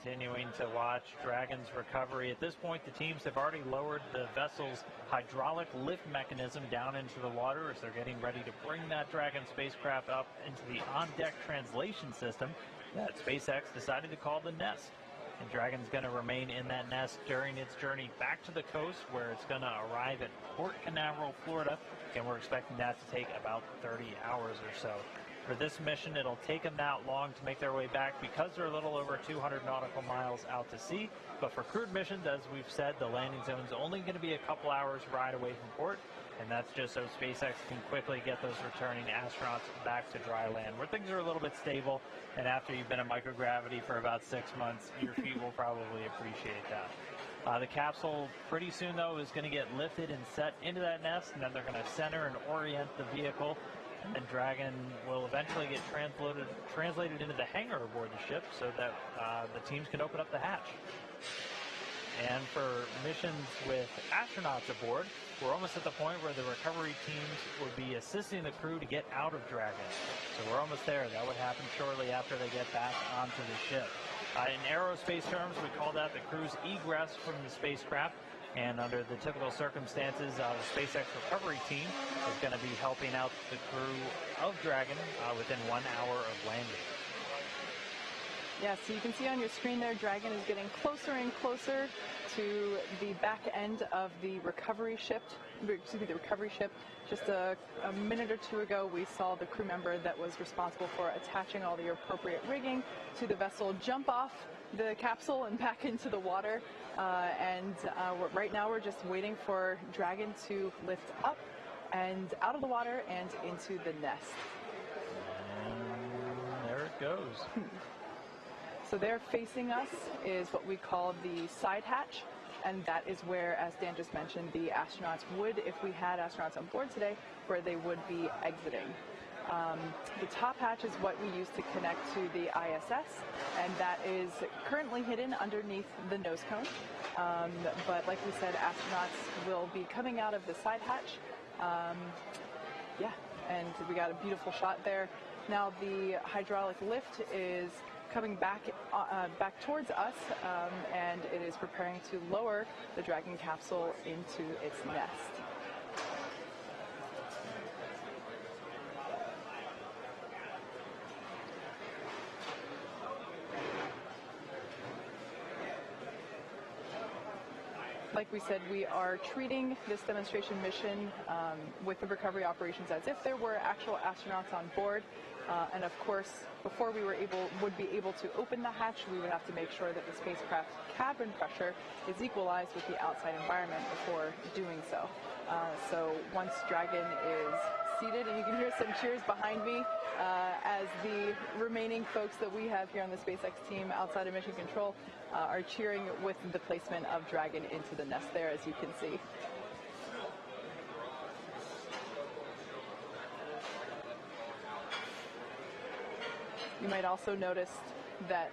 continuing to watch Dragon's recovery. At this point, the teams have already lowered the vessel's hydraulic lift mechanism down into the water as they're getting ready to bring that Dragon spacecraft up into the on-deck translation system that SpaceX decided to call the Nest. And Dragon's going to remain in that nest during its journey back to the coast, where it's going to arrive at Port Canaveral, Florida, and we're expecting that to take about 30 hours or so. For this mission, it'll take them that long to make their way back because they're a little over 200 nautical miles out to sea. But for crewed missions, as we've said, the landing zone's only going to be a couple hours ride away from port, and that's just so SpaceX can quickly get those returning astronauts back to dry land, where things are a little bit stable, and after you've been in microgravity for about 6 months, your feet will probably appreciate that. The capsule pretty soon, though, is going to get lifted and set into that nest, and then they're going to center and orient the vehicle. And then Dragon will eventually get translated into the hangar aboard the ship so that the teams can open up the hatch. And for missions with astronauts aboard, we're almost at the point where the recovery teams would be assisting the crew to get out of Dragon. So we're almost there. That would happen shortly after they get back onto the ship. In aerospace terms, we call that the crew's egress from the spacecraft. And under the typical circumstances, the SpaceX recovery team is going to be helping out the crew of Dragon within 1 hour of landing. Yeah, so you can see on your screen there, Dragon is getting closer and closer to the back end of the recovery ship. Just a minute or two ago, we saw the crew member that was responsible for attaching all the appropriate rigging to the vessel jump off the capsule and back into the water. Right now we're just waiting for Dragon to lift up and out of the water and into the nest. And there it goes. So there facing us is what we call the side hatch, and that is where, as Dan just mentioned, the astronauts would, if we had astronauts on board today, where they would be exiting. The top hatch is what we use to connect to the ISS, and that is currently hidden underneath the nose cone. But like we said, astronauts will be coming out of the side hatch. Yeah, and we got a beautiful shot there. Now the hydraulic lift is coming back towards us, and it is preparing to lower the Dragon capsule into its nest. Like we said, we are treating this demonstration mission with the recovery operations as if there were actual astronauts on board. And of course, before we would be able to open the hatch, we would have to make sure that the spacecraft cabin pressure is equalized with the outside environment before doing so. So once Dragon is seated, and you can hear some cheers behind me as the remaining folks that we have here on the SpaceX team outside of Mission Control are cheering with the placement of Dragon into the nest there, as you can see. You might also notice that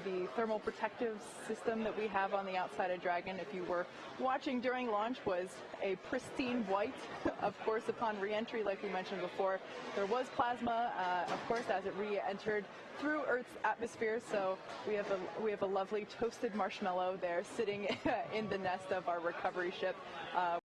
the thermal protective system that we have on the outside of Dragon, if you were watching during launch, was a pristine white. Of course, upon re-entry, like we mentioned before, there was plasma, of course, as it re-entered through Earth's atmosphere. So we have a lovely toasted marshmallow there sitting in the nest of our recovery ship.